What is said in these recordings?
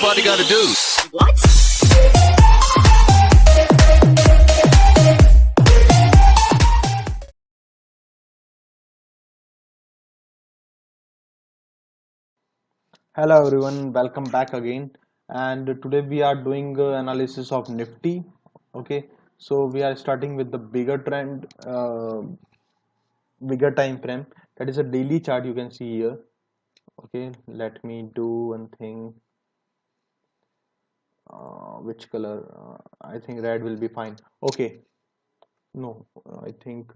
everybody got to do. What? Hello everyone, welcome back again. And today we are doing analysis of Nifty. Okay, so we are starting with the bigger trend, bigger time frame. That is a daily chart you can see here. Okay, let me do one thing. Which color? I think red will be fine. Okay, no, I think.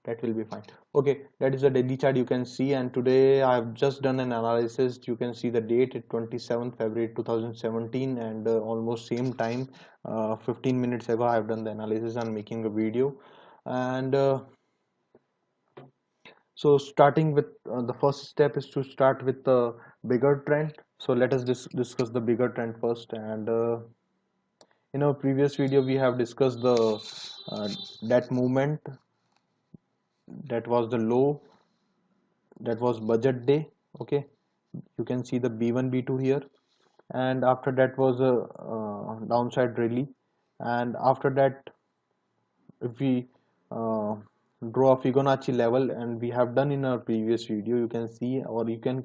That will be fine. Okay, that is the daily chart you can see, and today I have just done an analysis. You can see the date at 27th February 2017, and almost same time, 15 minutes ago I have done the analysis and making a video. And so starting with the first step is to start with the bigger trend. So let us discuss the bigger trend first. And in our previous video we have discussed the that movement, that was the low, that was budget day. Okay, you can see the b1 b2 here, and after that was a downside rally. And after that, if we uh, draw a Fibonacci level, and we have done in our previous video, you can see, or you can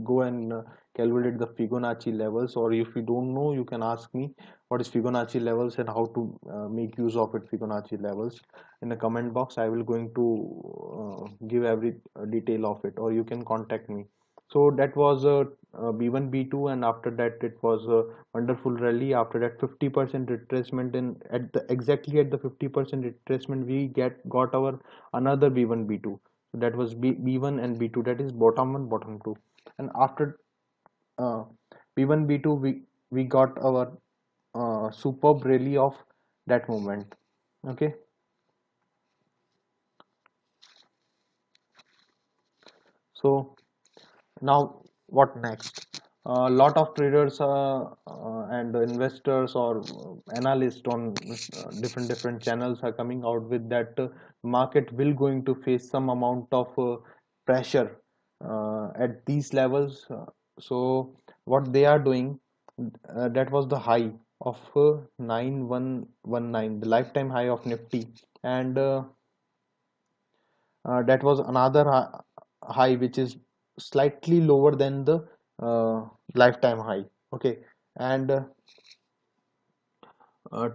go and calculate the Fibonacci levels, or if you don't know, you can ask me what is Fibonacci levels and how to make use of it, Fibonacci levels, in the comment box. I will going to give every detail of it, or you can contact me. So that was a b1 b2, and after that it was a wonderful rally. After that, 50% retracement, in at the exactly at the 50% retracement we got our another b1 b2. So that was b1 and b2, that is bottom one, bottom two. And after uh, b1 b2, we got our superb rally of that moment. Okay, so now what next? A lot of traders and investors or analysts on different channels are coming out with that market will going to face some amount of pressure at these levels. So what they are doing, that was the high of 9119, the lifetime high of Nifty, and that was another high which is slightly lower than the uh, lifetime high. Okay, and uh,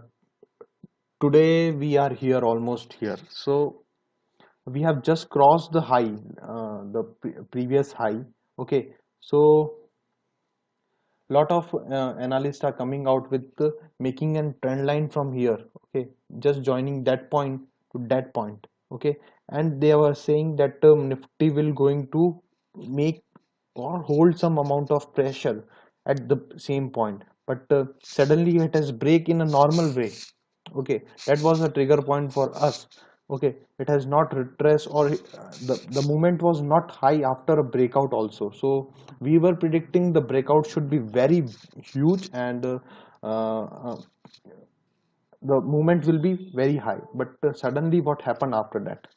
today we are here, almost here. So we have just crossed the high, the previous high. Okay, so lot of analysts are coming out with making a trend line from here. Okay, just joining that point to that point. Okay, and they were saying that Nifty will going to make or hold some amount of pressure at the same point, but suddenly it has break in a normal way. Okay, that was a trigger point for us. Okay, it has not retraced, or the movement was not high after a breakout also. So we were predicting the breakout should be very huge, and uh, uh, the movement will be very high, but suddenly what happened after that?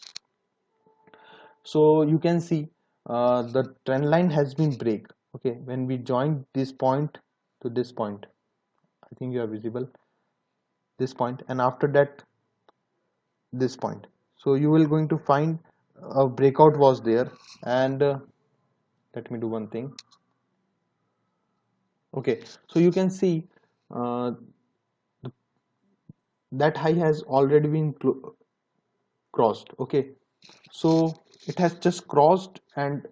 So you can see the trend line has been break. Okay, when we join this point to this point, I think you are visible, this point, and after that this point. So you will going to find a breakout was there, and let me do one thing. Okay, so you can see uh, that high has already been crossed. Okay, so it has just crossed, and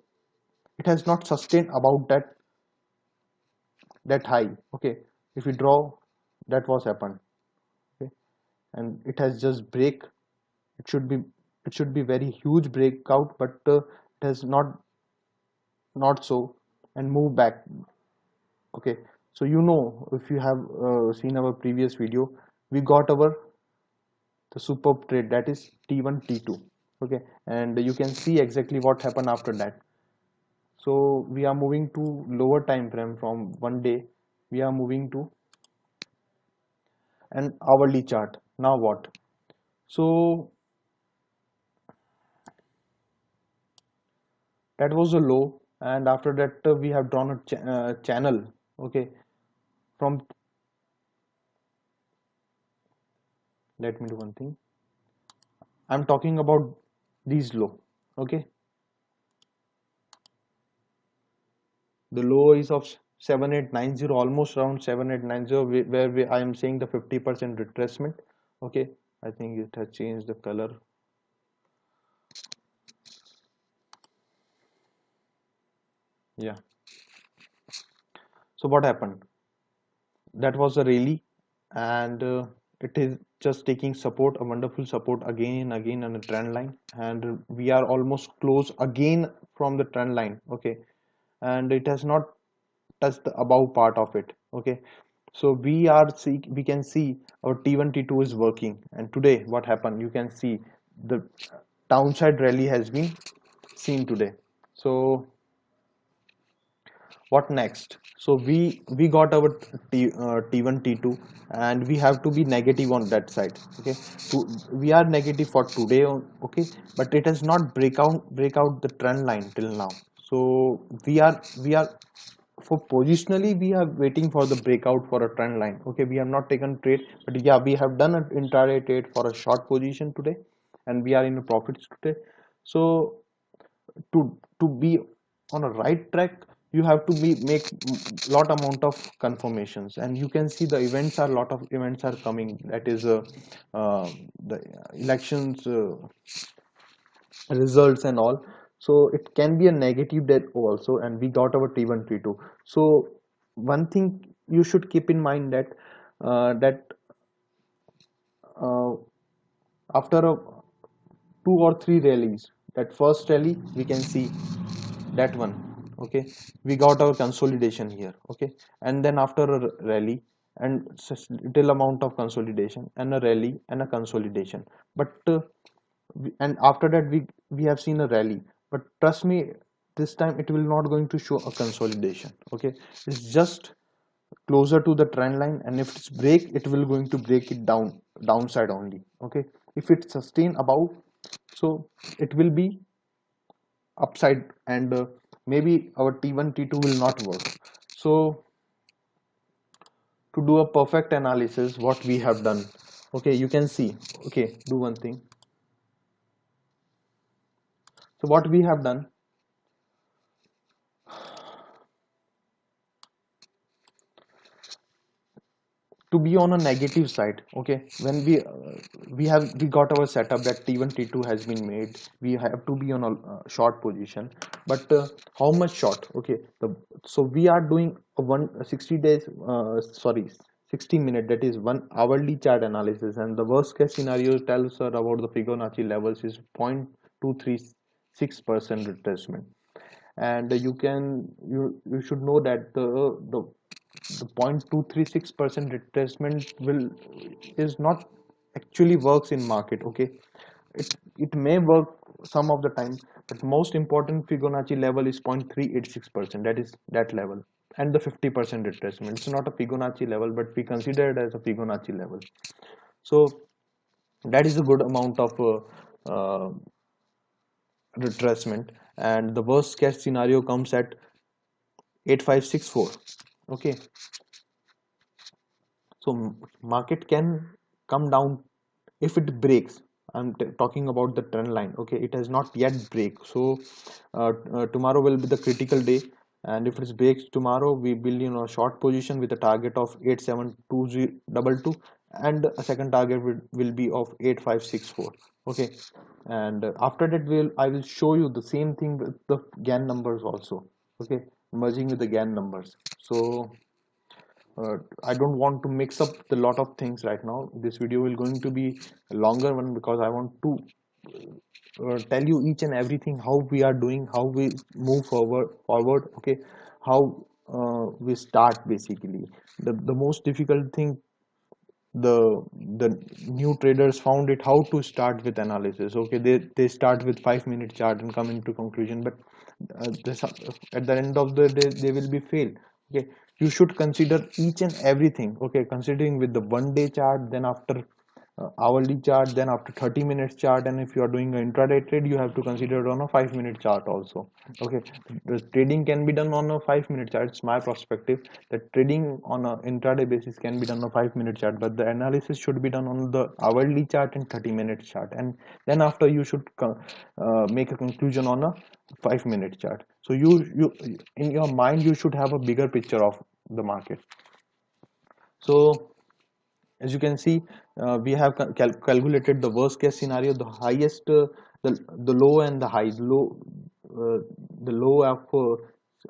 it has not sustained about that high. Okay, if we draw, that was happened. Okay, and it has just break. It should be very huge breakout, but it has not so, and move back. Okay, so if you have seen our previous video, we got our the superb trade, that is T1 T2. Okay, and you can see exactly what happened after that. So we are moving to lower time frame from one day. We are moving to an hourly chart. Now what? So that was a low, and after that we have drawn a channel. Okay, from, let me do one thing. I'm talking about these low. Okay, the low is of 7890, almost around 7890, I am saying the 50% retracement. Okay, I think it has changed the color. Yeah. So what happened? That was a rally, and it is just taking support, a wonderful support again and again on a trend line, and we are almost close again from the trend line. Okay, and it has not touched the above part of it. Okay, so we can see our T1 T2 is working, and today what happened, you can see the downside rally has been seen today. So what next? So we got our T1 T2, and we have to be negative on that side. Okay, we are negative for today on. Okay, but it has not break out the trend line till now. So we are for positionally we are waiting for the breakout for a trend line. Okay, we have not taken trade, but yeah, we have done an intraday trade for a short position today, and we are in the profits today. So to be on a right track, you have to be make lot amount of confirmations, and you can see the events are, lot of events are coming. That is uh, the elections results and all. So it can be a negative that also, and we got our T1 T2. So one thing you should keep in mind that uh, after a two or three rallies, that first rally we can see that one. Okay, we got our consolidation here. Okay, and then after a rally and little amount of consolidation and a rally and a consolidation, but and after that we have seen a rally, but trust me, this time it will not going to show a consolidation. Okay, it's just closer to the trend line, and if it's break, it will going to break it down downside only. Okay, if it sustain above, so it will be upside, and maybe our T1 T2 will not work. So to do a perfect analysis, what we have done, okay, you can see. Okay, do one thing. So what we have done, to be on a negative side. Okay, when we got our setup that T1 T2 has been made, we have to be on a short position, but how much short? Okay, so we are doing a 160 days, sorry, 60 minute, that is 1 hourly chart analysis, and the worst case scenario tells her about the Fibonacci levels is 0.236% retracement. And you should know that the 0.236% retracement will is not actually works in market. Okay, it may work some of the time, but most important Fibonacci level is 0.386%, that is that level, and the 50% retracement. It's not a Fibonacci level, but we consider it as a Fibonacci level. So that is a good amount of retracement, and the worst case scenario comes at 8564. Okay, so market can come down if it breaks. I'm talking about the trend line. Okay, it has not yet break. So tomorrow will be the critical day, and if it breaks tomorrow, we will short position with a target of 872022, and a second target will be of 8564. Okay, and after that I will show you the same thing with the GAN numbers also. Okay, merging with the GAN numbers. So I don't want to mix up the lot of things right now. This video will going to be a longer one, because I want to tell you each and everything, how we are doing, how we move forward. Okay, how we start. Basically, the most difficult thing, the the new traders found it, how to start with analysis. Okay, they start with 5 minute chart and come into conclusion, but at the end of the day they will be failed. Okay, you should consider each and everything. Okay, considering with the 1 day chart, then after hourly chart, then after 30 minutes chart, and if you are doing an intraday trade, you have to consider it on a 5 minute chart also. Okay, the trading can be done on a 5 minute chart. It's my perspective that trading on a intraday basis can be done on a 5 minute chart, but the analysis should be done on the hourly chart and 30 minute chart, and then after you should make a conclusion on a 5 minute chart. So you in your mind you should have a bigger picture of the market. So as you can see, we have calculated the worst case scenario, the highest, the low and the high. Uh, the low of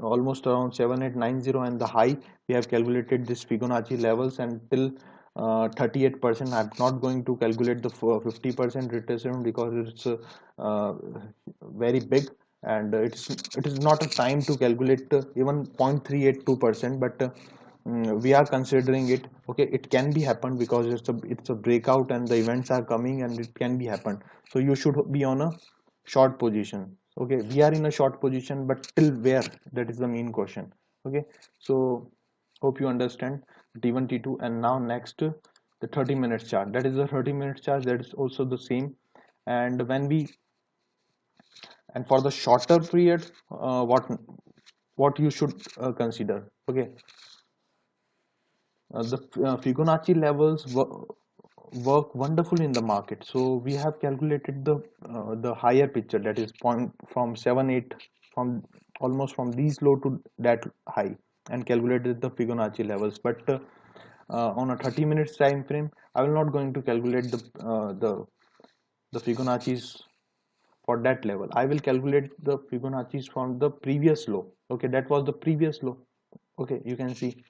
almost around 7890, and the high we have calculated this Fibonacci levels until 38%. I'm not going to calculate the 50% retracement because it's uh, very big, and it is not a time to calculate even 0.382%, but we are considering it. Okay, it can be happened because it's a breakout and the events are coming, and it can be happened. So you should be on a short position. Okay, we are in a short position, but till where, that is the main question. Okay, so hope you understand T1 T2. And now next, the 30 minutes chart. That is the 30 minutes chart, that is also the same. And when we, and for the shorter period, what you should consider. Okay, the Fibonacci levels work wonderfully in the market. So we have calculated the higher picture, that is point from 7 8, from almost from these low to that high, and calculated the Fibonacci levels. But on a 30 minutes time frame, I will not going to calculate the Fibonacci's for that level. I will calculate the Fibonacci's from the previous low. Okay, that was the previous low. Okay, you can see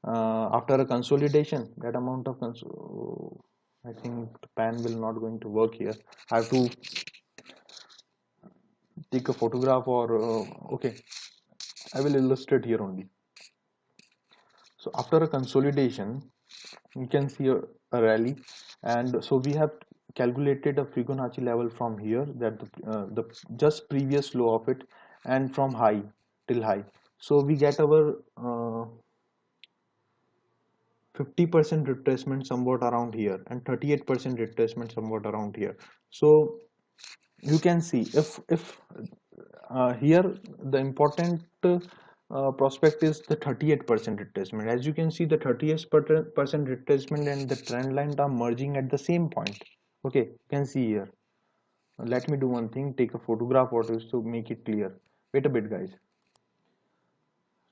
after a consolidation, that amount of I think the pen will not going to work here. I have to take a photograph, or okay, I will illustrate here only. So after a consolidation, you can see a rally, and so we have calculated a Fibonacci level from here, that the just previous low of it, and from high till high. So we get our 50% retracement somewhat around here, and 38% retracement somewhat around here. So you can see, if here the important prospect is the 38% retracement. As you can see, the 38% retracement and the trend line are merging at the same point. Okay, you can see here. Let me do one thing, take a photograph or two to make it clear. Wait a bit, guys.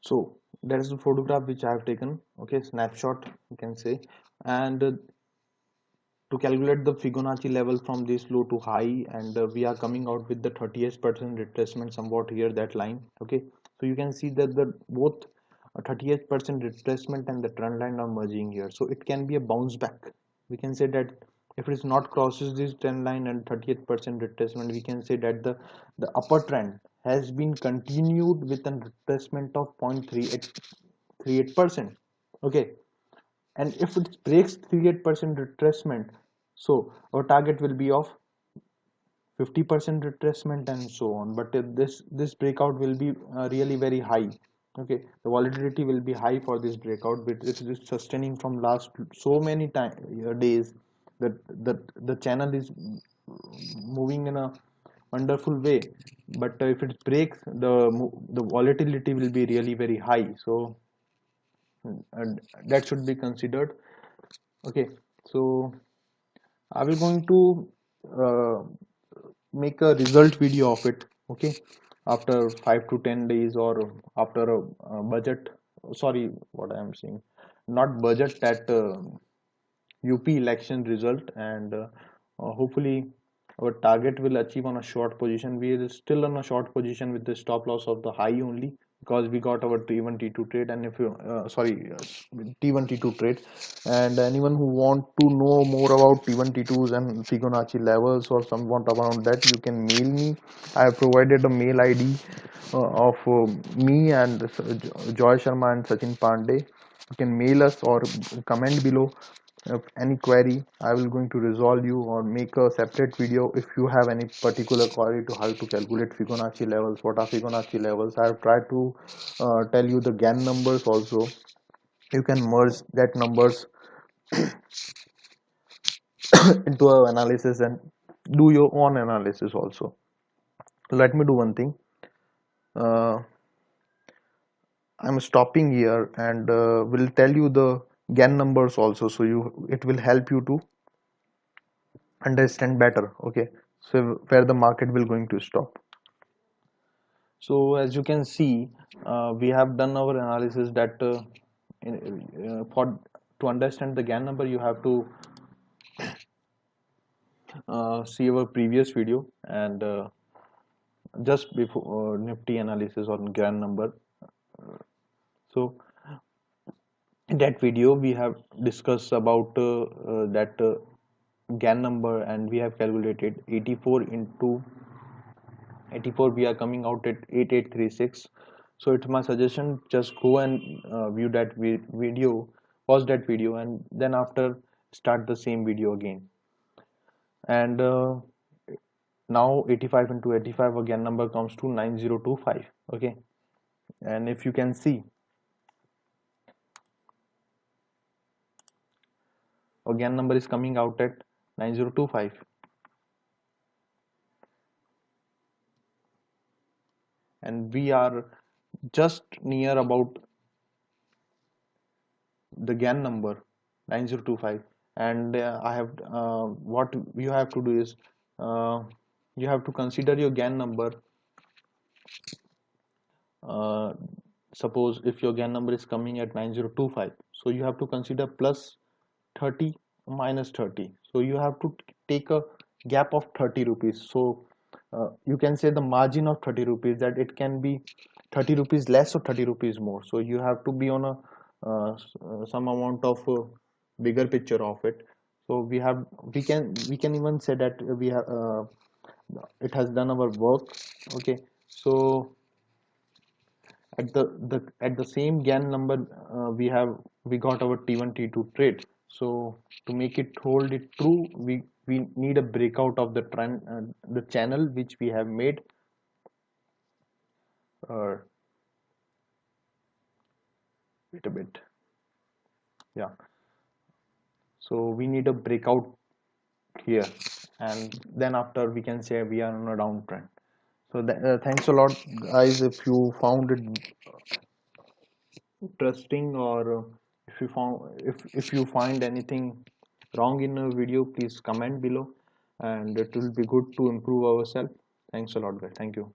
So there is a photograph which I have taken. Okay, snapshot you can say. And to calculate the Fibonacci level from this low to high, and we are coming out with the 38% retracement somewhat here, that line. Okay, so you can see that the both 38% retracement and the trend line are merging here, so it can be a bounce back. We can say that if it is not crosses this trend line and 38% retracement, we can say that the upper trend has been continued with a retracement of 0.3838%. Okay, and if it breaks 38% retracement, so our target will be of 50% retracement and so on. But this breakout will be really very high. Okay, the volatility will be high for this breakout, but it is sustaining from last so many days, that the channel is moving in a wonderful way. But if it breaks, the volatility will be really very high. So and that should be considered. Okay, so I will going to uh, make a result video of it. Okay, after 5 to 10 days, or after a budget, sorry, what I am saying, not budget, that UP election result. And hopefully our target will achieve on a short position. We are still on a short position with the stop loss of the high only, because we got our T1 T2 trade. And if you sorry, T1 T2 trade. And anyone who want to know more about T1 T2s and Fibonacci levels or somewhat around that, you can mail me. I have provided a mail ID of me and Joy Sharma and Sachin Pandey. You can mail us or comment below any query. I will going to resolve you or make a separate video if you have any particular query to how to calculate Fibonacci levels. What are Fibonacci levels? I have tried to tell you the Gann numbers also. You can merge that numbers into our analysis and do your own analysis also. Let me do one thing. uh, I'm stopping here and will tell you the GAN numbers also, so you it will help you to understand better. Okay, so where the market will going to stop. So as you can see, we have done our analysis that for to understand the GAN number, you have to see our previous video and just before Nifty analysis on GAN number. So in that video we have discussed about that GAN number, and we have calculated 84 into 84, we are coming out at 8836. So it's my suggestion, just go and view that video, pause that video, and then after start the same video again. And now 85 into 85 again number comes to 9025. Okay, and if you can see again number is coming out at 9025, and we are just near about the GAN number 9025. And I have what you have to do is you have to consider your GAN number. uh, Suppose if your GAN number is coming at 9025, so you have to consider plus 30 minus 30, so you have to take a gap of 30 rupees. So you can say the margin of 30 rupees, that it can be 30 rupees less or 30 rupees more. So you have to be on a some amount of bigger picture of it. So we can even say that we have it has done our work. Okay, so at the same GAN number, we got our T1 T2 trade. So to make it hold it true, we need a breakout of the trend, the channel which we have made. uh, Wait a bit. Yeah, so we need a breakout here, and then after we can say we are on a downtrend. So thanks a lot, guys. If you found it interesting, or if you find anything wrong in a video, please comment below, and it will be good to improve ourselves. Thanks a lot, guys. Thank you.